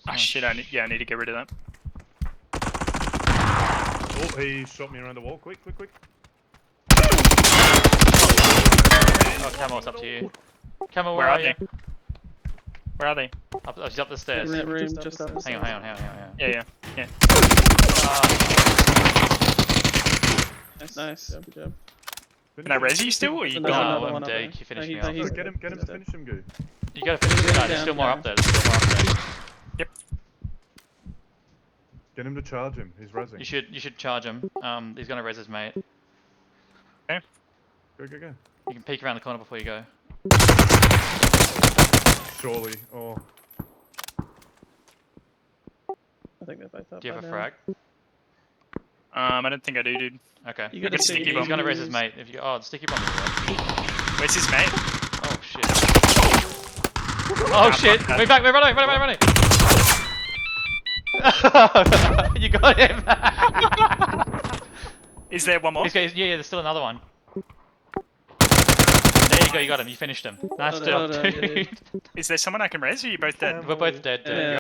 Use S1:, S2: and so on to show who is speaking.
S1: Oh shit, I need to get rid of that.
S2: Oh, he shot me around the wall. Quick.
S3: Oh, Camel, it's up to you. Camel,
S1: Where
S3: where
S1: are
S3: are you?
S1: they? Where are they?
S3: He's up the stairs.
S4: Room, just up.
S3: Hang on.
S1: Yeah.
S4: Nice. Good job.
S1: Can I res you still, or you
S4: There's
S1: gone?
S4: another
S3: I'm
S4: one up
S3: dead.
S4: there.
S3: You finished
S4: No,
S3: me
S4: he-
S3: off.
S4: he's-
S2: Get him to finish him, Goo.
S3: You gotta finish this guy. There's still more up there.
S1: Yep.
S2: Get him to charge him. He's rezzing.
S3: You should charge him. He's gonna res his mate.
S2: Go.
S3: You can peek around the corner before you go.
S2: Surely. Oh.
S4: I think they're both up.
S3: Do you have a
S4: by
S3: frag?
S4: now.
S3: I
S1: don't think I do, dude.
S3: Okay.
S4: You
S1: got
S4: got
S1: a sticky
S3: He's
S1: bomb.
S3: gonna res his mate. If you oh, the sticky bomb.
S1: Where's his mate?
S3: Oh shit. Oh shit.
S1: fuck
S3: We're back. We're running. You got him.
S1: Is there one more?
S3: Yeah, there's still another one. There you go. You got him. You finished him. Nice
S4: Hold
S3: job,
S4: on, yeah,
S3: dude.
S1: Is there someone I can res, or are you both dead?
S3: We're both dead, dude.
S4: Yeah.